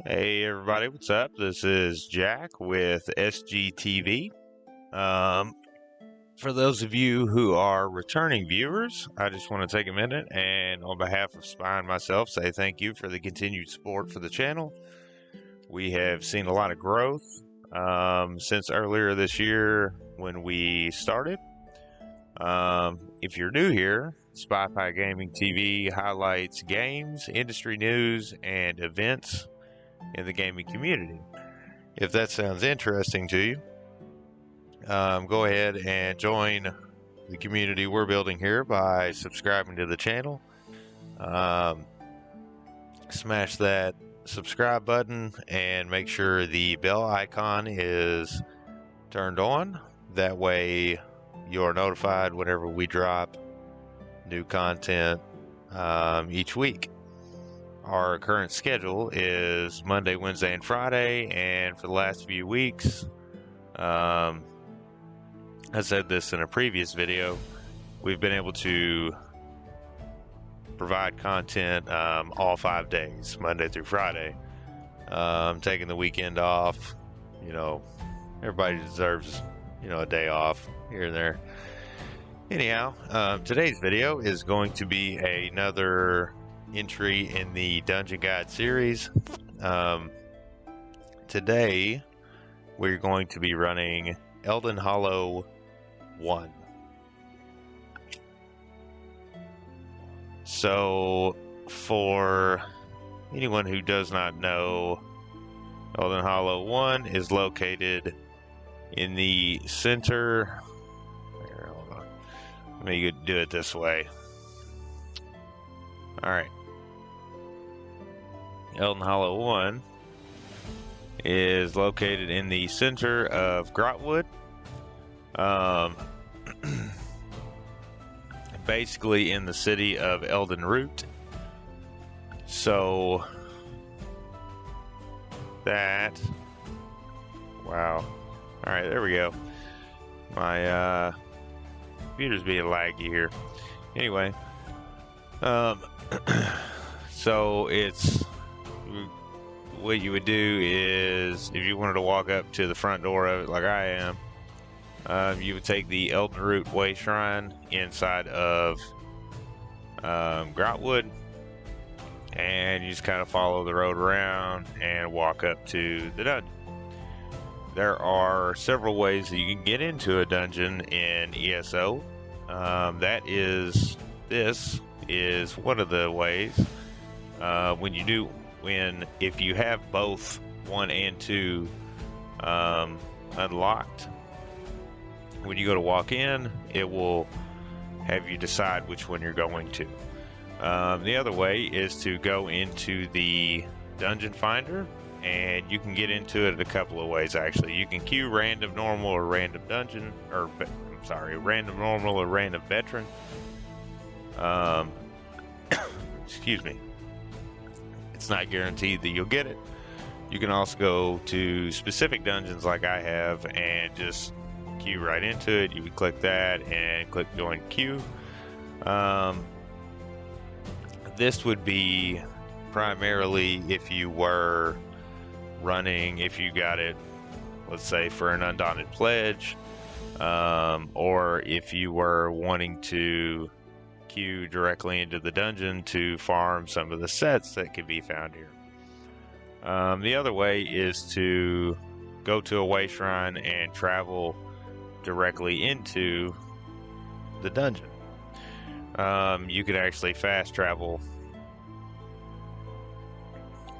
Hey everybody, what's up? This is Jack with SGTV. For those of you who are returning viewers, I just want to take a minute and on behalf of Spy and myself say thank you for the continued support for the channel. We have seen a lot of growth since earlier this year when we started. If you're new here, Spy Pie Gaming TV highlights games, industry news, and events in the gaming community. If that sounds interesting to you, go ahead and join the community we're building here by subscribing to the channel. Smash that subscribe button and make sure the bell icon is turned on. That way you're notified whenever we drop new content each week. Our current schedule is Monday, Wednesday, and Friday, and for the last few weeks, I said this in a previous video, we've been able to provide content all 5 days, Monday through Friday. Taking the weekend off, you know, everybody deserves, a day off here and there. Anyhow, today's video is going to be another entry in the Dungeon Guide series. Today we're going to be running Elden Hollow 1. So for anyone who does not know, Elden Hollow 1 is located in the center. Here, hold on. Let me do it this way. Alright. Elden Hollow 1 is located in the center of Grahtwood. Basically in the city of Elden Root. So that, wow. Alright, there we go. My computer's being laggy here. Anyway, so it's, what you would do is, if you wanted to walk up to the front door of it like I am, you would take the Elden Root Way Shrine inside of Grahtwood, and you just kind of follow the road around and walk up to the dungeon. There are several ways that you can get into a dungeon in ESO. This is one of the ways. If you have both 1 and 2 unlocked, when you go to walk in, it will have you decide which one you're going to. The other way is to go into the dungeon finder, and you can get into it a couple of ways actually. You can queue random normal or random dungeon, or random normal or random veteran. Excuse me. It's not guaranteed that you'll get it. You can also go to specific dungeons like I have and just queue right into it. You would click that and click join queue. This would be primarily if you were running, if you got it, let's say for an Undaunted Pledge, or if you were wanting to queue directly into the dungeon to farm some of the sets that can be found here. The other way is to go to a way shrine and travel directly into the dungeon. You could actually fast travel.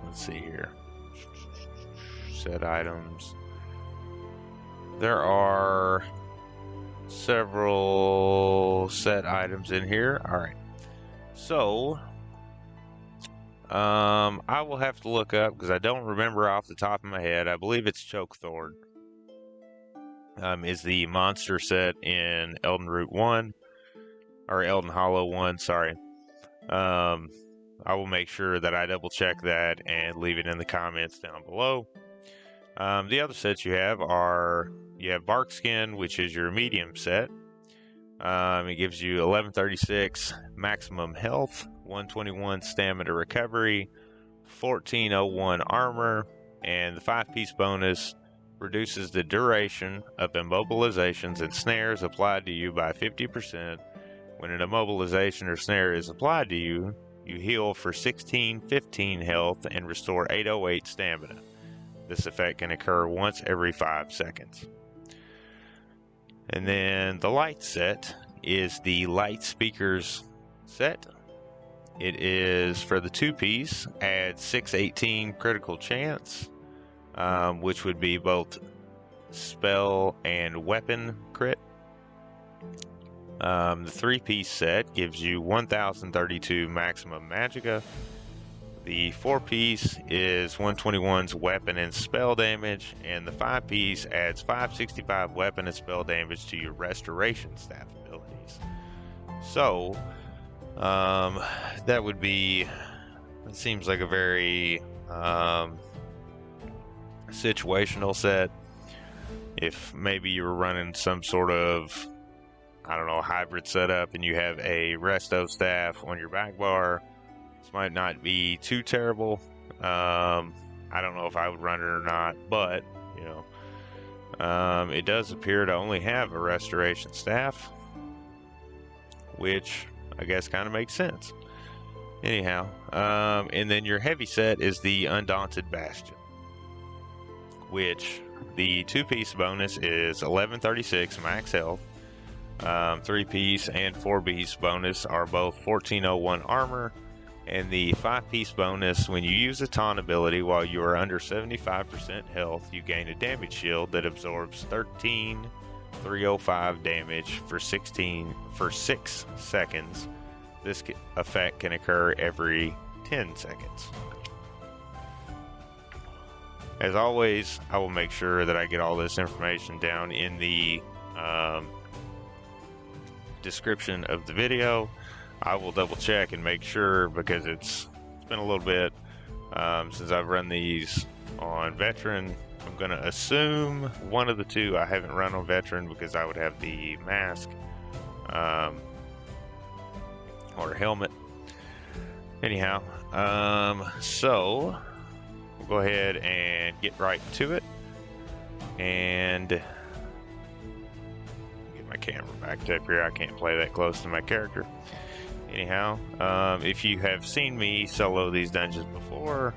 Let's see here. Set items. There are several set items in here. Alright. So, I will have to look up because I don't remember off the top of my head. I believe it's Chokethorn. Is the monster set in Elden Root 1, or Elden Hollow 1, sorry. I will make sure that I double check that and leave it in the comments down below. The other sets you have are, you have Barkskin, which is your medium set. It gives you 1136 maximum health, 121 stamina recovery, 1401 armor, and the 5-piece bonus reduces the duration of immobilizations and snares applied to you by 50%. When an immobilization or snare is applied to you, you heal for 1615 health and restore 808 stamina. This effect can occur once every 5 seconds. And then the light set is the Light Speakers set. It is for the 2-piece, adds 618 critical chance, which would be both spell and weapon crit. The 3-piece set gives you 1032 maximum magicka. The 4-piece is 121's weapon and spell damage, and the 5-piece adds 565 weapon and spell damage to your restoration staff abilities. So, that would be, it seems like a very situational set. If maybe you were running some sort of, I don't know, hybrid setup and you have a resto staff on your back bar, this might not be too terrible. I don't know if I would run it or not, but, you know, it does appear to only have a restoration staff, which I guess kind of makes sense. Anyhow, and then your heavy set is the Undaunted Bastion, which the 2-piece bonus is 1136 max health. 3-piece and 4-piece bonus are both 1401 armor, and the 5-piece bonus, when you use a taunt ability while you are under 75% health, you gain a damage shield that absorbs 13,305 damage for 6 seconds. This effect can occur every 10 seconds. As always, I will make sure that I get all this information down in the description of the video. I will double check and make sure, because it's been a little bit since I've run these on veteran. I'm gonna assume one of the two I haven't run on veteran because I would have the mask or helmet. Anyhow, so we'll go ahead and get right to it and get my camera back up here. I can't play that close to my character. Anyhow, if you have seen me solo these dungeons before,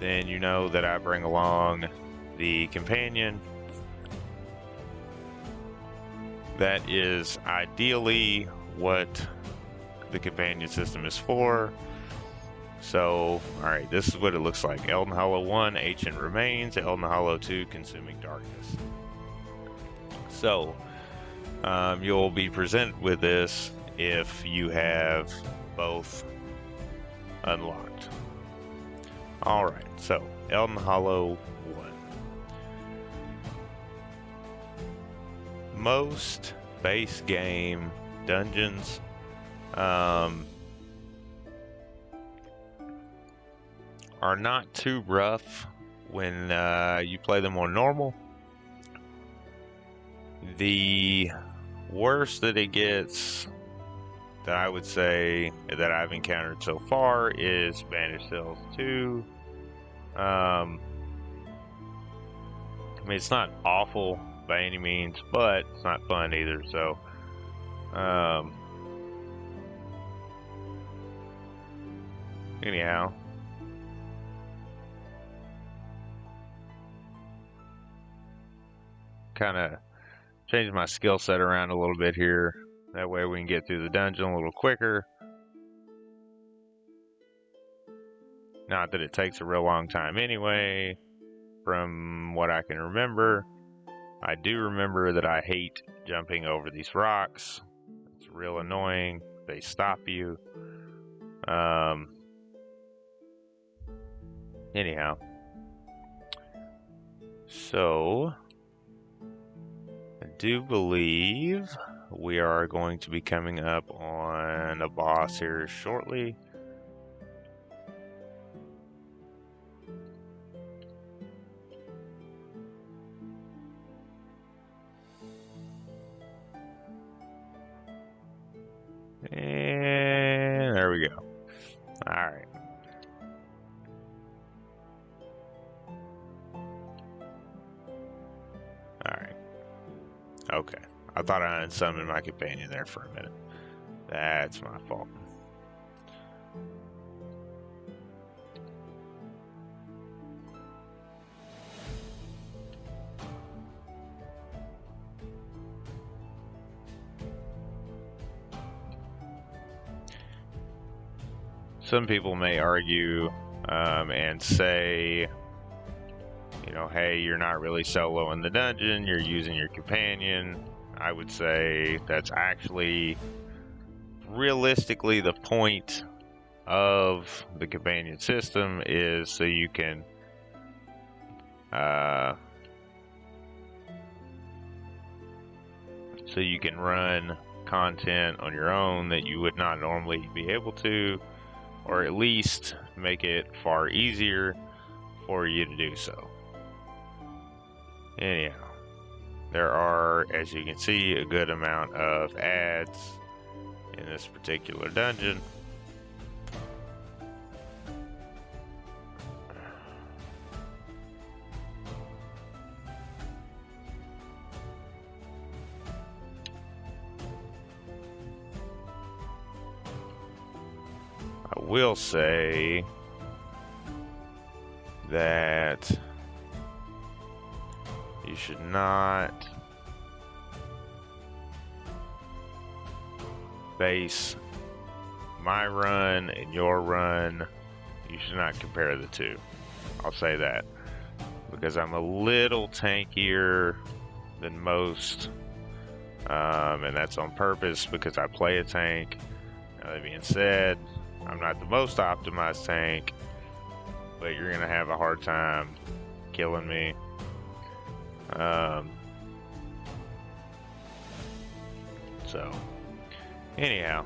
then you know that I bring along the companion. That is ideally what the companion system is for. So, alright, this is what it looks like. Elden Hollow 1, Ancient Remains. Elden Hollow 2, Consuming Darkness. So, you'll be presented with this if you have both unlocked. Alright, so Elden Hollow 1. Most base game dungeons are not too rough when you play them on normal. The worst that it gets, that I would say that I've encountered so far, is Banished Cells 2. I mean, it's not awful by any means, but it's not fun either, so anyhow, kind of change my skill set around a little bit here. That way we can get through the dungeon a little quicker. Not that it takes a real long time anyway, from what I can remember. I do remember that I hate jumping over these rocks. It's real annoying. They stop you. Anyhow. So, I do believe we are going to be coming up on a boss here shortly. And there we go. Alright. Okay. I thought I unsummoned my companion there for a minute. That's my fault. Some people may argue and say, you know, hey, you're not really solo in the dungeon, you're using your companion. I would say that's actually realistically the point of the companion system is so you can run content on your own that you would not normally be able to, or at least make it far easier for you to do so. Anyhow, there are, as you can see, a good amount of ads in this particular dungeon. I will say that you should not base my run and your run. You should not compare the two. I'll say that because I'm a little tankier than most, and that's on purpose because I play a tank. Now, that being said, I'm not the most optimized tank, but you're gonna have a hard time killing me. So anyhow,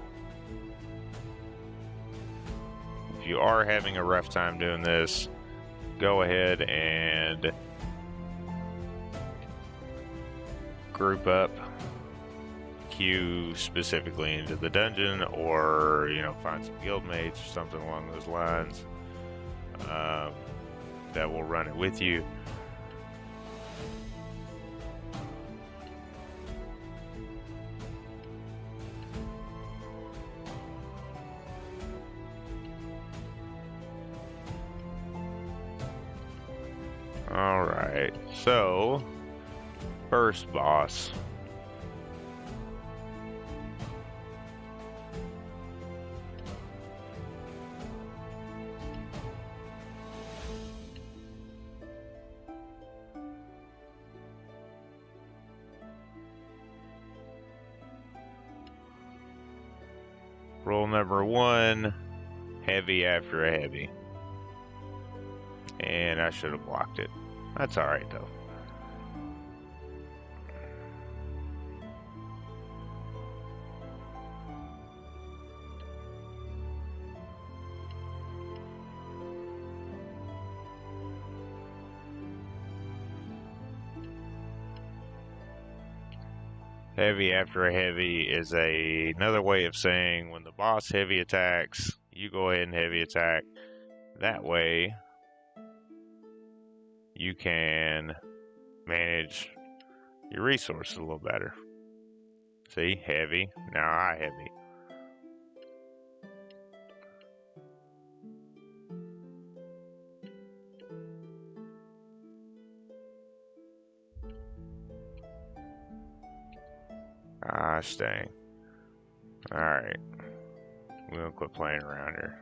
if you are having a rough time doing this, go ahead and group up, queue specifically into the dungeon, or, you know, find some guildmates or something along those lines that will run it with you. Alright, so first boss. Rule number 1, heavy after a heavy. And I should have blocked it. That's alright though. Heavy after a heavy is another way of saying when the boss heavy attacks, you go ahead and heavy attack. That way, you can manage your resources a little better. See, heavy, now I heavy. Gosh dang. Alright. We're gonna quit playing around here.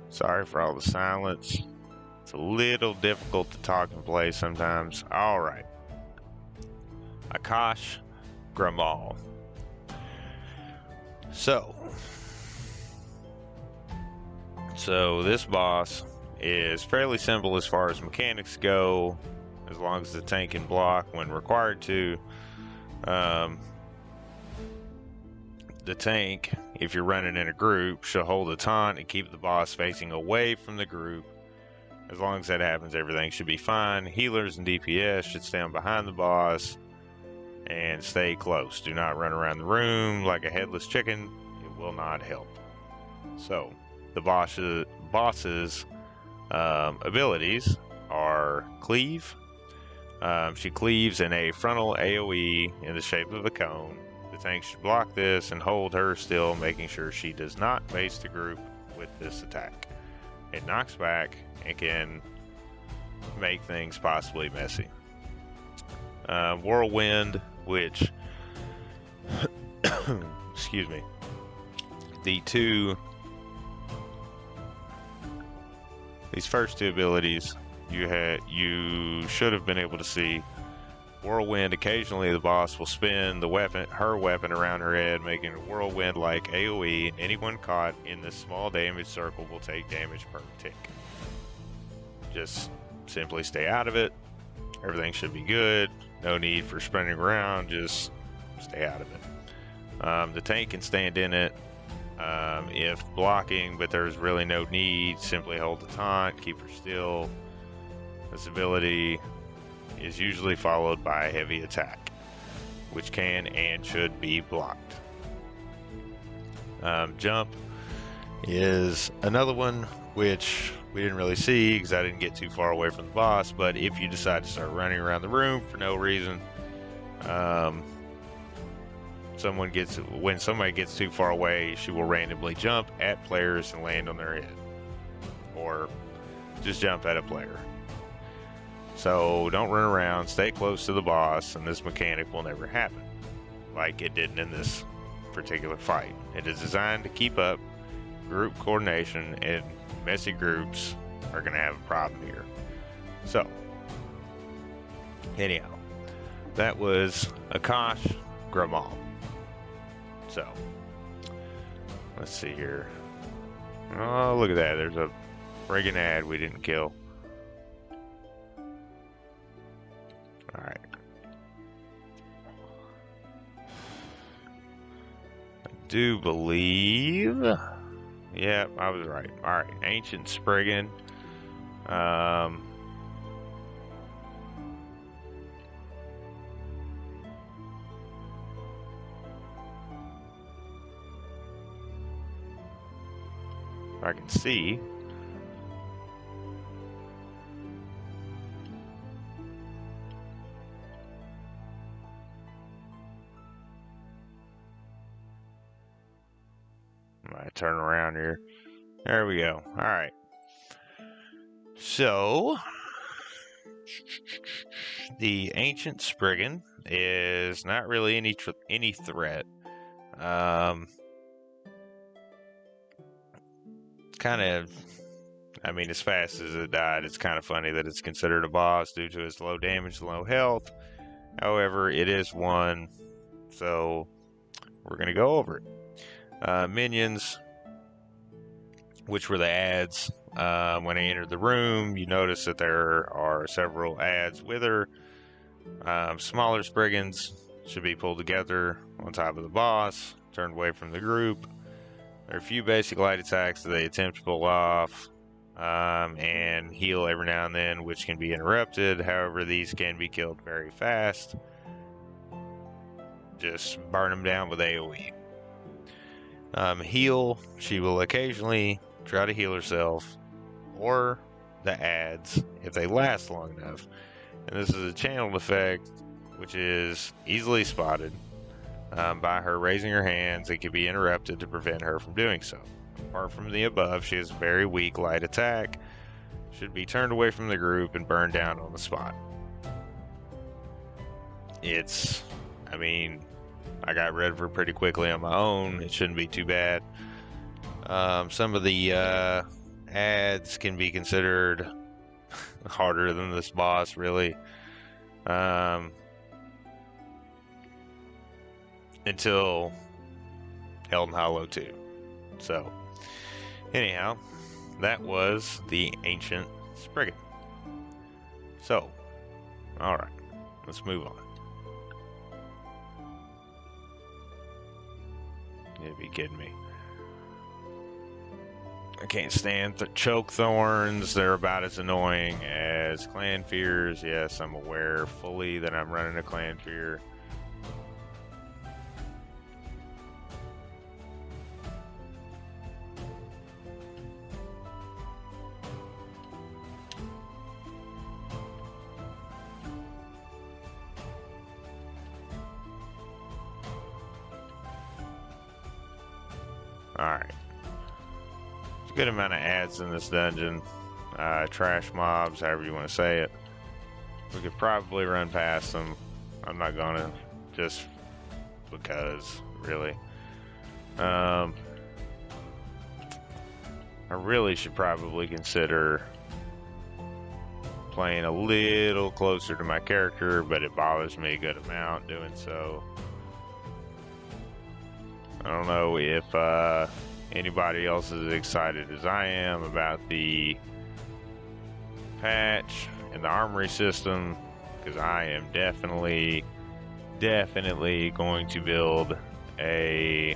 Sorry for all the silence. It's a little difficult to talk and play sometimes. Alright. Akash, gra-Mal. So this boss is fairly simple as far as mechanics go, as long as the tank can block when required to. The tank, if you're running in a group, should hold a taunt and keep the boss facing away from the group. As long as that happens, everything should be fine. Healers and DPS should stand behind the boss and stay close. Do not run around the room like a headless chicken. It will not help. So, the boss's abilities are Cleave. She cleaves in a frontal AoE in the shape of a cone. The tank should block this and hold her still, making sure she does not face the group with this attack. It knocks back and can make things possibly messy. Whirlwind, which excuse me, these first two abilities you should have been able to see. Whirlwind, occasionally the boss will spin her weapon around her head, making a whirlwind like AoE. Anyone caught in this small damage circle will take damage per tick. Just simply stay out of it. Everything should be good. No need for spinning around, just stay out of it. The tank can stand in it if blocking, but there's really no need. Simply hold the taunt, keep her still. This ability is usually followed by a heavy attack, which can and should be blocked. Jump is another one, which we didn't really see because I didn't get too far away from the boss, but if you decide to start running around the room for no reason, when somebody gets too far away, she will randomly jump at players and land on their head, or just jump at a player. So don't run around, stay close to the boss, and this mechanic will never happen, like it didn't in this particular fight. It is designed to keep up group coordination, and messy groups are going to have a problem here. So, anyhow, that was Akash, gra-Mal. So, let's see here. Oh, look at that. There's a friggin' ad we didn't kill. Alright. I do believe... Yep, I was right. Alright, Ancient Spriggan. I can see. I turn around here. There we go. All right. So the Ancient Spriggan is not really any threat. Kind of, I mean, as fast as it died, it's kind of funny that it's considered a boss due to its low damage and low health. However, it is one, so we're going to go over it. Minions, which were the ads. When I entered the room, you notice that there are several ads with her. Smaller Spriggans should be pulled together on top of the boss, turned away from the group. There are a few basic light attacks that they attempt to pull off, and heal every now and then, which can be interrupted. However, these can be killed very fast. Just burn them down with AoE. Heal, she will occasionally try to heal herself, or the ads, if they last long enough. And this is a channeled effect, which is easily spotted by her raising her hands. It can be interrupted to prevent her from doing so. Apart from the above, she has a very weak light attack, should be turned away from the group and burned down on the spot. I mean, I got rid of her pretty quickly on my own. It shouldn't be too bad. Some of the ads can be considered harder than this boss, really. Until Elden Hollow 2. So, anyhow, that was the ancient Spriggan. So, alright, let's move on. You'd be kidding me. I can't stand Chokethorns. They're about as annoying as Clan Fears. Yes, I'm aware fully that I'm running a Clan Fear. Alright. There's a good amount of ads in this dungeon. Trash mobs, however you want to say it. We could probably run past them. I'm not gonna, just because, really. I really should probably consider playing a little closer to my character, but it bothers me a good amount doing so. I don't know if anybody else is as excited as I am about the patch and the armory system, because I am definitely going to build a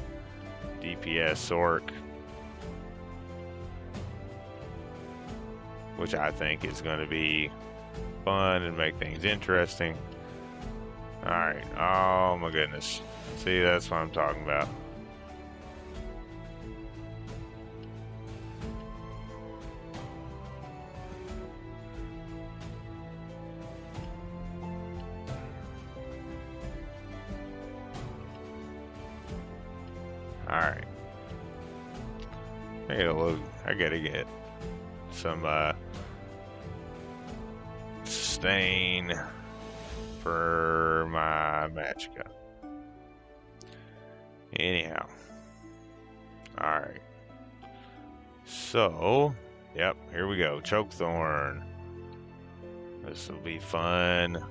DPS orc, which I think is going to be fun and make things interesting. Alright, oh my goodness. See, that's what I'm talking about. Alright. I gotta get some stain for my magicka. Anyhow. Alright. So, yep, here we go. Chokethorn. This will be fun.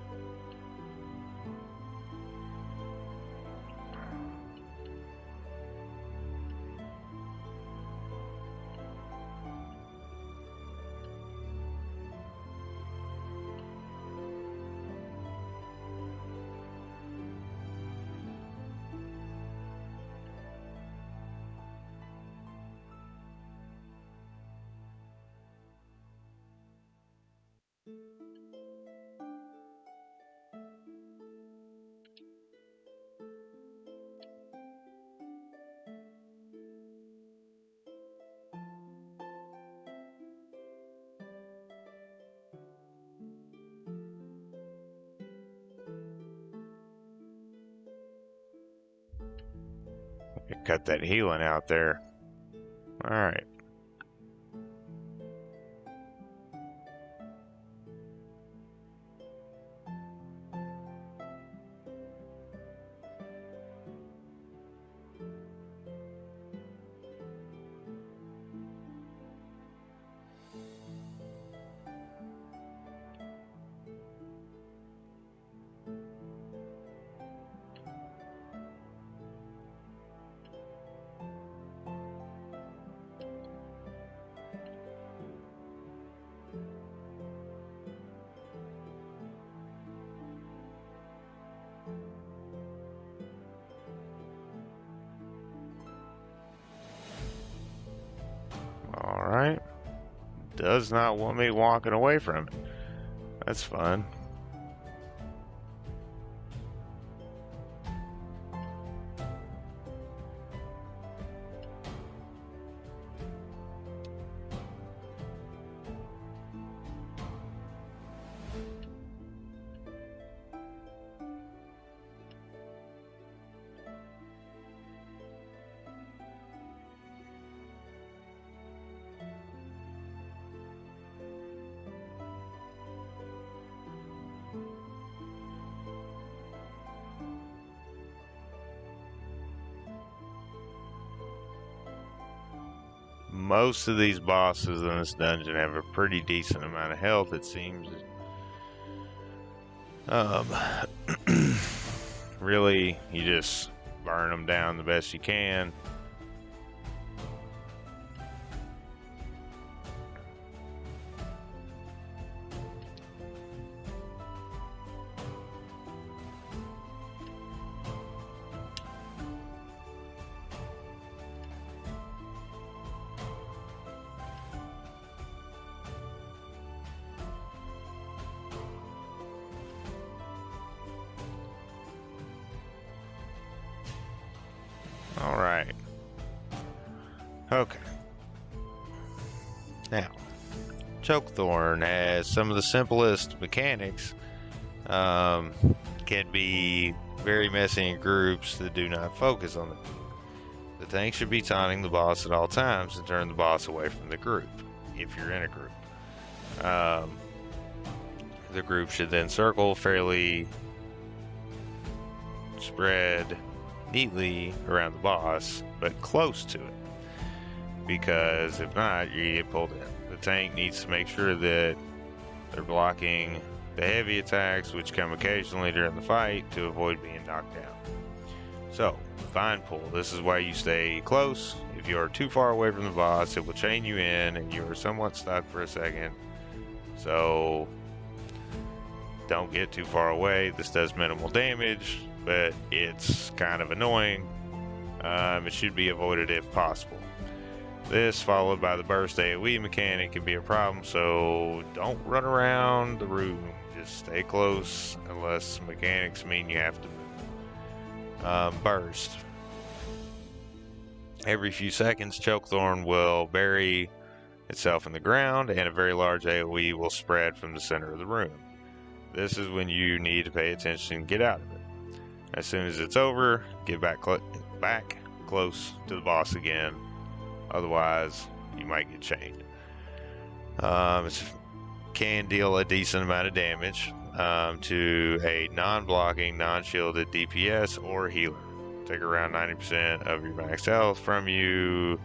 Cut that healing out there. Alright. Alright. Does not want me walking away from it. That's fun. Most of these bosses in this dungeon have a pretty decent amount of health, it seems. Really, you just burn them down the best you can. Chokethorn has some of the simplest mechanics. Can be very messy in groups that do not focus on it. The tank should be taunting the boss at all times and turn the boss away from the group, if you're in a group. The group should then circle fairly spread neatly around the boss, but close to it, because if not, you get pulled in. The tank needs to make sure that they're blocking the heavy attacks, which come occasionally during the fight, to avoid being knocked down. So, vine pull. This is why you stay close. If you are too far away from the boss, it will chain you in and you are somewhat stuck for a second. So, don't get too far away. This does minimal damage, but it's kind of annoying. It should be avoided if possible. This, followed by the burst AoE mechanic, can be a problem, so don't run around the room. Just stay close unless mechanics mean you have to move. Burst. Every few seconds, Chokethorn will bury itself in the ground, and a very large AoE will spread from the center of the room. This is when you need to pay attention and get out of it. As soon as it's over, get back close to the boss again. Otherwise, you might get chained. It can deal a decent amount of damage to a non-blocking, non-shielded DPS or healer. Take around 90% of your max health from you.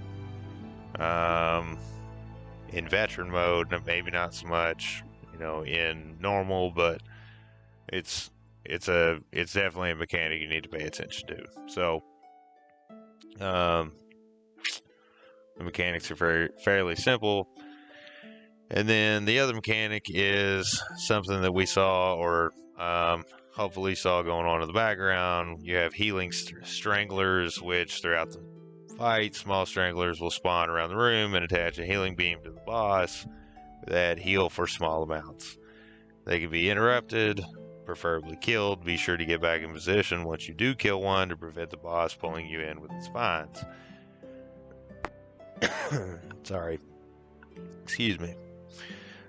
In veteran mode, maybe not so much, in normal, but it's definitely a mechanic you need to pay attention to. So, the mechanics are fairly simple. And then the other mechanic is something that we saw, or hopefully saw going on in the background. You have healing stranglers, which throughout the fight, small stranglers will spawn around the room and attach a healing beam to the boss that heal for small amounts. They can be interrupted, preferably killed. Be sure to get back in position once you do kill one to prevent the boss pulling you in with its spines. Sorry. Excuse me.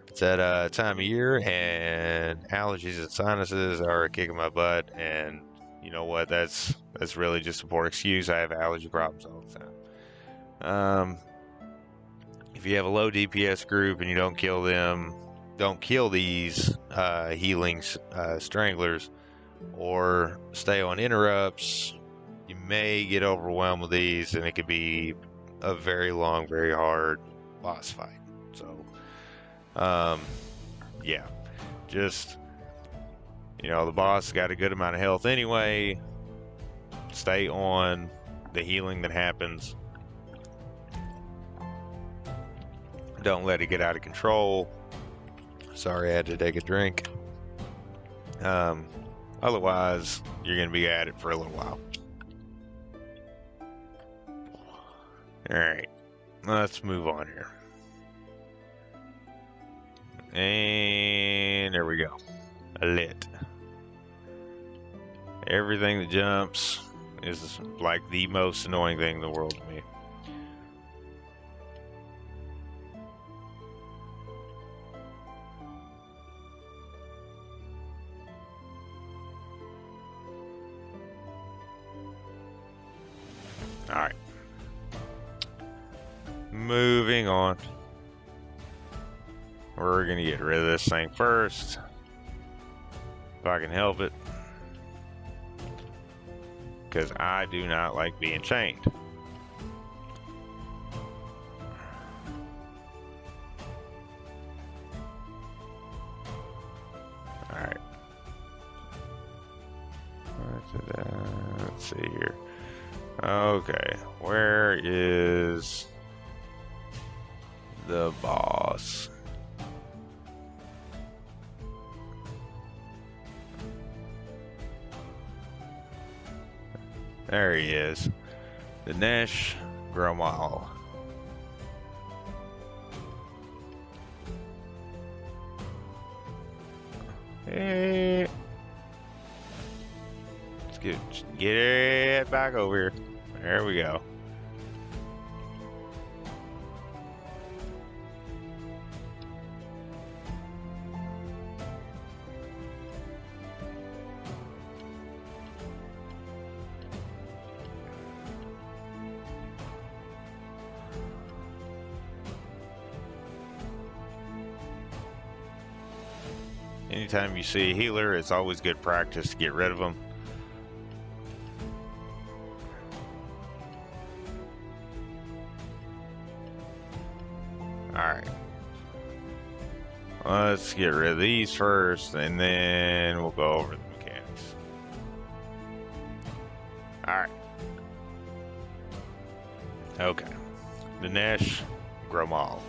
It's that time of year, and allergies and sinuses are kicking my butt, and you know what? That's really just a poor excuse. I have allergy problems all the time. If you have a low DPS group and you don't kill these healing stranglers, or stay on interrupts, you may get overwhelmed with these, and it could be a very long, very hard boss fight. So, yeah, just, the boss got a good amount of health anyway. Stay on the healing that happens. Don't let it get out of control. Sorry, I had to take a drink. Otherwise, you're going to be at it for a little while. Alright, let's move on here. And there we go. Lit. Everything that jumps is like the most annoying thing in the world to me. Alright. Moving on. We're going to get rid of this thing first, if I can help it, because I do not like being chained. Alright. Let's see here. Okay, where is the boss? There he is. Nenesh, gro-Mal. Hey. Let's get it back over here. There we go. Anytime you see a healer, it's always good practice to get rid of them. Alright. Let's get rid of these first, and then we'll go over the mechanics. Alright. Okay. Nenesh, gro-Mal.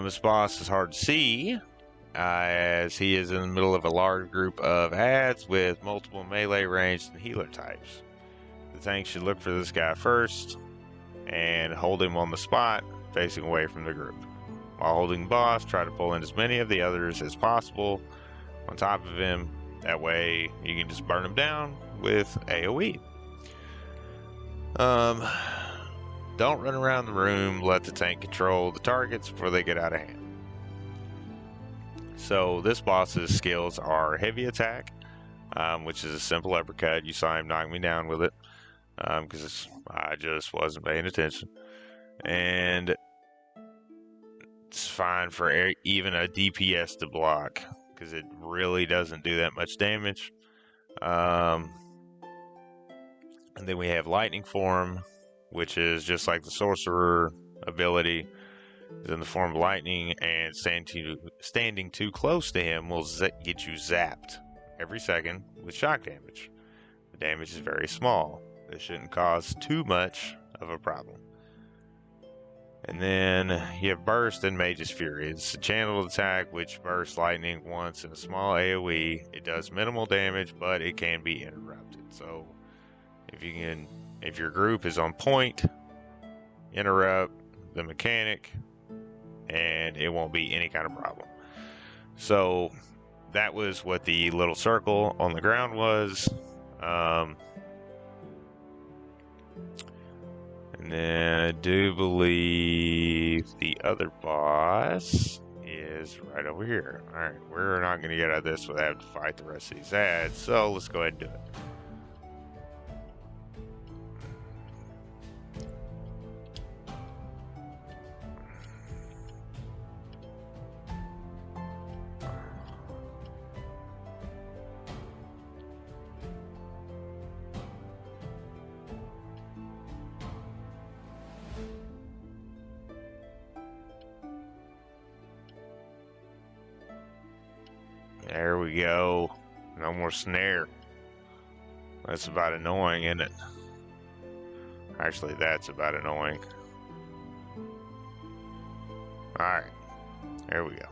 This boss is hard to see, as he is in the middle of a large group of adds with multiple melee ranged and healer types. The tank should look for this guy first, and hold him on the spot, facing away from the group. While holding the boss, try to pull in as many of the others as possible on top of him. That way you can just burn him down with AoE. Don't run around the room, let the tank control the targets before they get out of hand. So this boss's skills are heavy attack, which is a simple uppercut. You saw him knock me down with it, because I just wasn't paying attention. And it's fine for even a DPS to block, because it really doesn't do that much damage. And then we have lightning form, which is just like the sorcerer ability, is in the form of lightning, and standing too close to him will get you zapped every second with shock damage. The damage is very small. This shouldn't cause too much of a problem. And then you have Burst and Mage's Fury. It's a channeled attack which bursts lightning once in a small AoE. It does minimal damage, but it can be interrupted. So if your group is on point, interrupt the mechanic, and it won't be any kind of problem. So that was what the little circle on the ground was. And then I do believe the other boss is right over here. Alright, we're not going to get out of this without having to fight the rest of these ads, so let's go ahead and do it. There we go. No more snare. That's about annoying, isn't it? Actually, that's about annoying. Alright. There we go.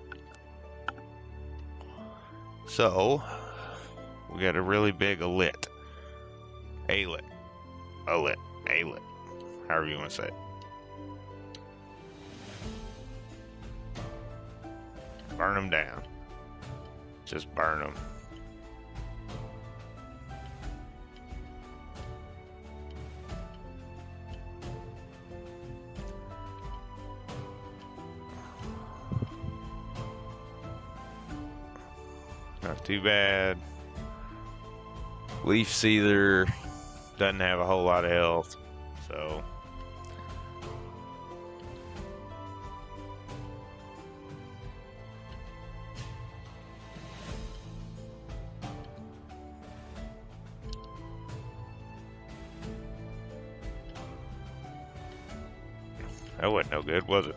So, we got a really big alit. Alit. Alit. Alit. However you want to say it. Burn them down. Just burn them. Not too bad. Leafseether doesn't have a whole lot of health, so that wasn't no good, was it?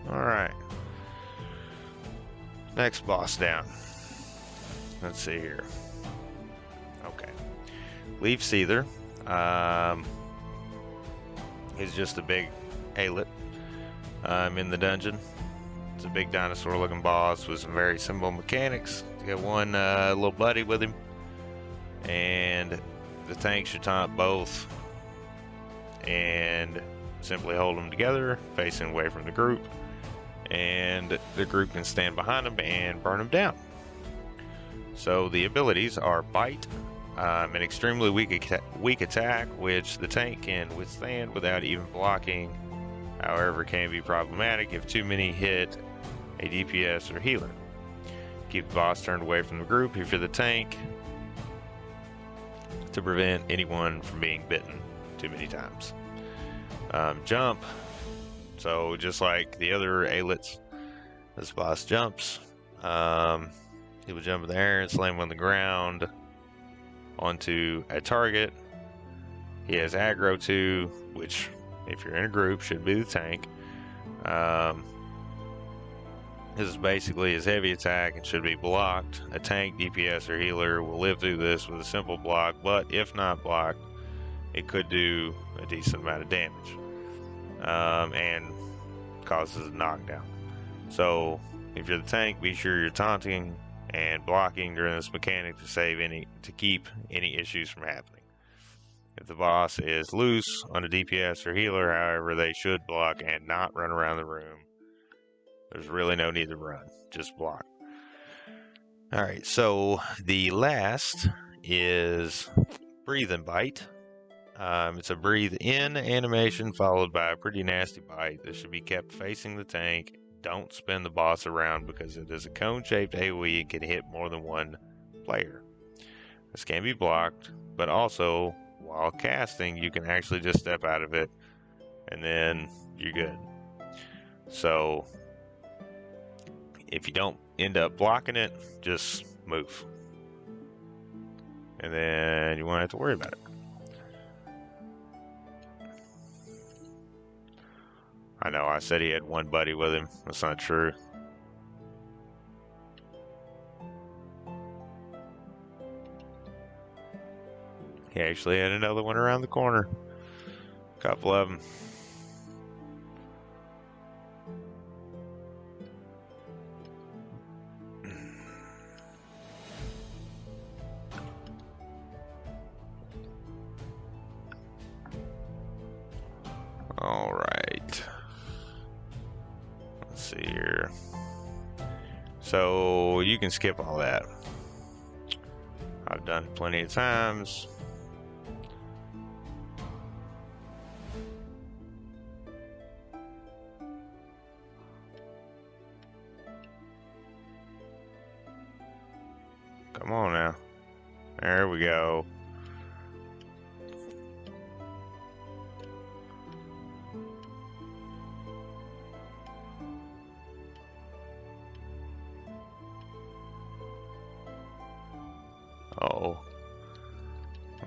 Alright. Next boss down. Let's see here. Okay. Leafseether is just a big alet in the dungeon. It's a big dinosaur looking boss with some very simple mechanics. You got one little buddy with him, and the tank should taunt both and simply hold them together facing away from the group, and the group can stand behind them and burn them down. So the abilities are Bite, an extremely weak attack which the tank can withstand without even blocking, however can be problematic if too many hit a DPS or healer. Keep the boss turned away from the group if you're the tank, to prevent anyone from being bitten too many times. Jump. So just like the other ailets, this boss jumps. He will jump in the air and slam on the ground onto a target. He has aggro too, which, if you're in a group, should be the tank. This is basically his heavy attack and should be blocked. A tank, DPS, or healer will live through this with a simple block, but if not blocked, it could do a decent amount of damage and causes a knockdown. So if you're the tank, be sure you're taunting and blocking during this mechanic to keep any issues from happening. If the boss is loose on a DPS or healer, however, they should block and not run around the room. There's really no need to run, just block. Alright, so the last is Breathe and Bite. It's a breathe in animation followed by a pretty nasty bite. This should be kept facing the tank. Don't spin the boss around because it is a cone-shaped AoE and can hit more than one player. This can be blocked, but also while casting, you can actually just step out of it and then you're good. So if you don't end up blocking it, just move. And then you won't have to worry about it. I know, I said he had one buddy with him. That's not true. He actually had another one around the corner. A couple of them. All right. Let's see here. So you can skip all that. I've done it plenty of times. Come on now. There we go.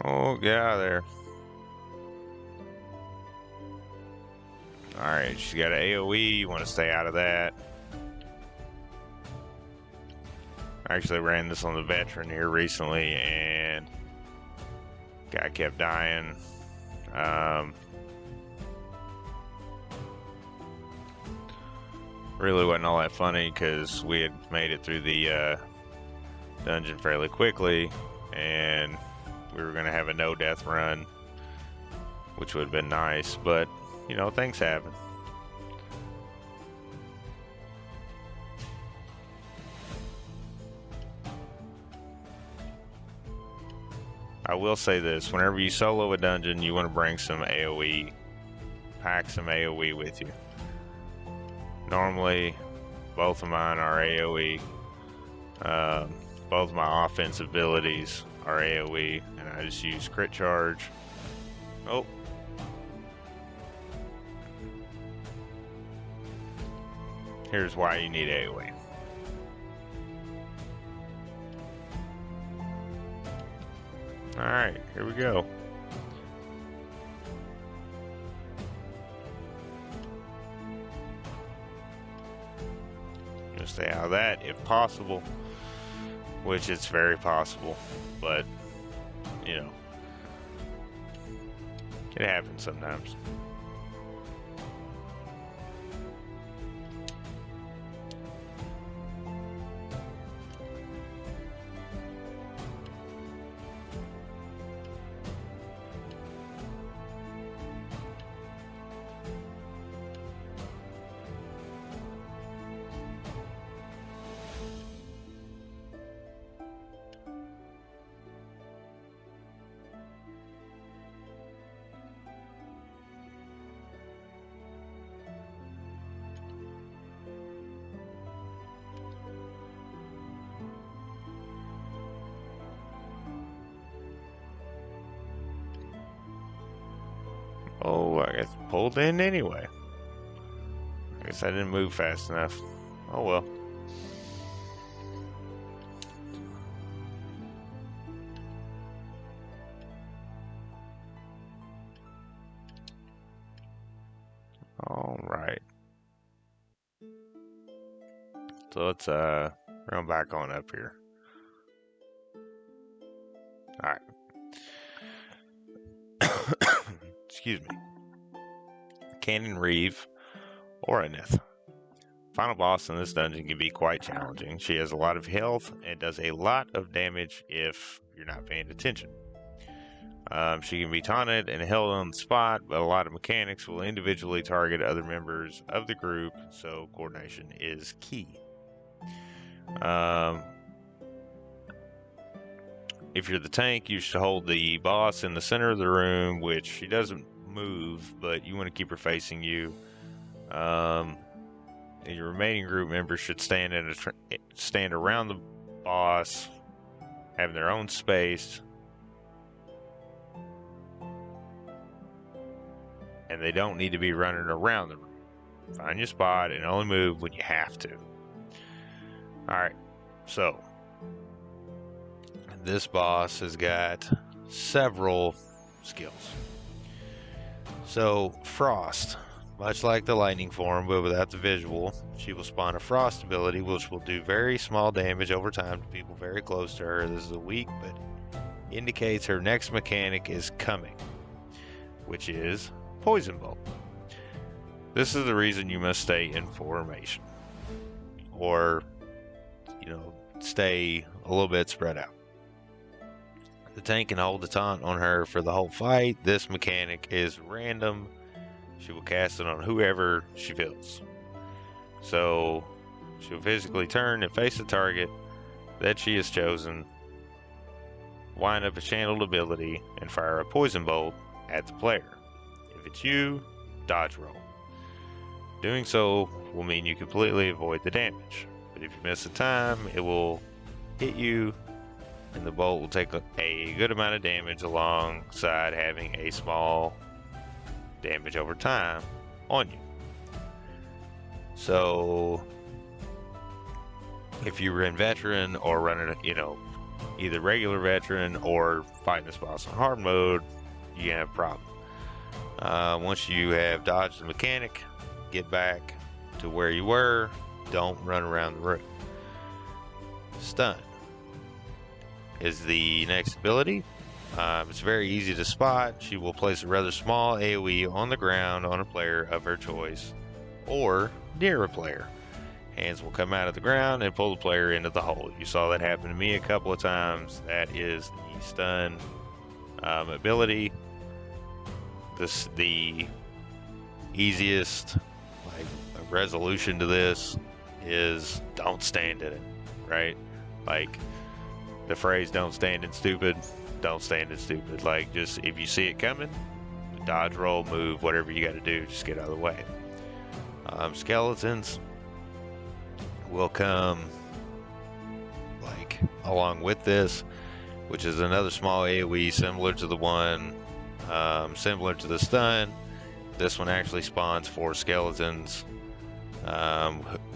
Oh, get out of there. Alright, she's got an AoE. You want to stay out of that. I actually ran this on the veteran here recently, and guy kept dying. Really wasn't all that funny because we had made it through the dungeon fairly quickly, and we were going to have a no-death run, which would have been nice, but, you know, things happen. I will say this, whenever you solo a dungeon, you want to bring some AoE, pack some AoE with you. Normally, both of mine are AoE. Both my offensive abilities are AoE, and I just use crit charge. Oh. Here's why you need AoE. Alright, here we go. Just stay out of that if possible, which it's very possible, but you know, it happens sometimes. pulled in anyway. I guess I didn't move fast enough. Oh well. All right. So let's run back on up here. All right. Excuse me. Canonreeve Oraneth. Final boss in this dungeon can be quite challenging. She has a lot of health and does a lot of damage if you're not paying attention. She can be taunted and held on the spot, but a lot of mechanics will individually target other members of the group, so coordination is key. If you're the tank, you should hold the boss in the center of the room, which she doesn't move, but you want to keep her facing you. And your remaining group members should stand around the boss, having their own space, and they don't need to be running around the room. Find your spot and only move when you have to. Alright, so this boss has got several skills. So, Frost, much like the lightning form but without the visual, she will spawn a Frost ability which will do very small damage over time to people very close to her. This is a weak but indicates her next mechanic is coming, which is Poison Bolt. This is the reason you must stay in formation, or stay a little bit spread out. The tank can hold the taunt on her for the whole fight. This mechanic is random. She will cast it on whoever she feels. So she'll physically turn and face the target that she has chosen, wind up a channeled ability, and fire a poison bolt at the player. If it's you, dodge roll. Doing so will mean you completely avoid the damage. But if you miss the time, it will hit you, and the bolt will take a good amount of damage alongside having a small damage over time on you. So if you run veteran or running, either regular veteran or fighting this boss on hard mode, you have a problem. Once you have dodged the mechanic, get back to where you were. Don't run around the room. Stun is the next ability. It's very easy to spot. She will place a rather small AoE on the ground on a player of her choice or near a player. Hands will come out of the ground and pull the player into the hole. You saw that happen to me a couple of times. That is the stun ability. The easiest resolution to this is don't stand in it, right? Like the phrase don't stand in stupid, don't stand in stupid. Like, just if you see it coming, dodge, roll, move, whatever you got to do, just get out of the way. Skeletons will come along with this, which is another small AoE similar to the one similar to the stun. This one actually spawns 4 skeletons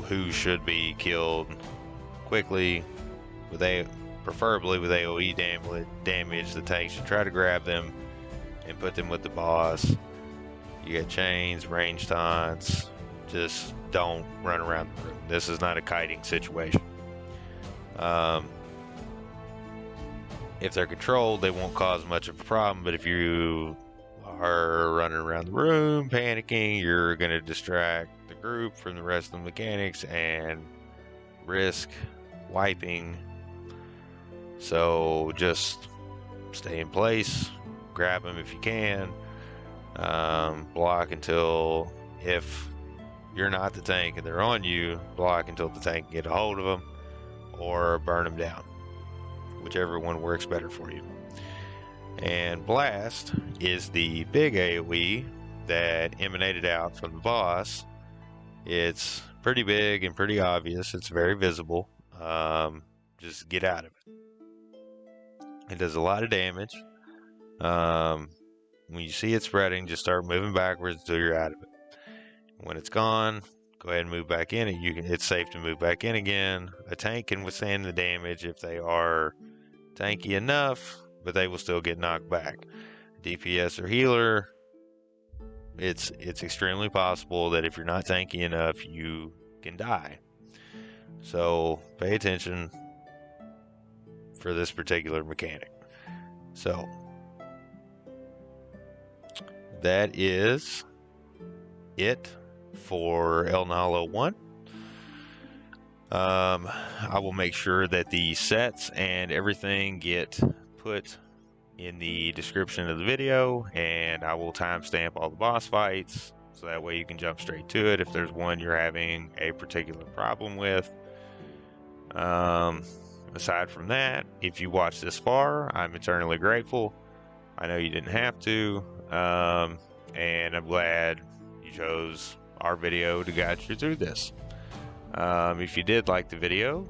who should be killed quickly, preferably with AoE damage. The tank should try to grab them and put them with the boss. You got chains, range taunts. Just don't run around the room. This is not a kiting situation. If they're controlled, they won't cause much of a problem, but if you are running around the room panicking, you're going to distract the group from the rest of the mechanics and risk wiping. So just stay in place, grab them if you can, block until, if you're not the tank and they're on you, block until the tank can get a hold of them, or burn them down, whichever one works better for you. And Blast is the big AoE that emanated out from the boss. It's pretty big and pretty obvious. It's very visible. Just get out of it. It does a lot of damage. when you see it spreading, just start moving backwards until you're out of it. When it's gone, go ahead and move back in, and it's safe to move back in again. A tank can withstand the damage if they are tanky enough, but they will still get knocked back. DPS or healer, it's extremely possible that if you're not tanky enough, you can die. So pay attention for this particular mechanic. So that is it for Elden Hollow 1. I will make sure that the sets and everything get put in the description of the video, and I will timestamp all the boss fights so that way you can jump straight to it if there's one you're having a particular problem with. Aside from that, if you watched this far, I'm eternally grateful. I know you didn't have to, and I'm glad you chose our video to guide you through this. If you did like the video,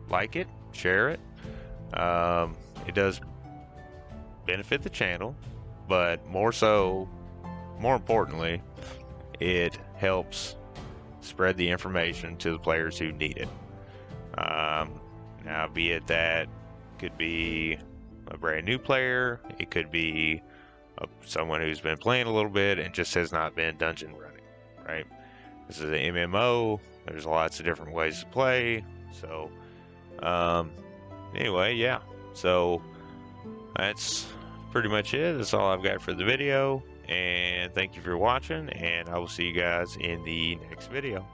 like it, share it. It does benefit the channel, but more importantly, it helps spread the information to the players who need it. Now, be it that could be a brand new player, it could be someone who's been playing a little bit and just has not been dungeon running, right? This is an MMO. There's lots of different ways to play. So, anyway, yeah. So, that's pretty much it. That's all I've got for the video. And thank you for watching. And I will see you guys in the next video.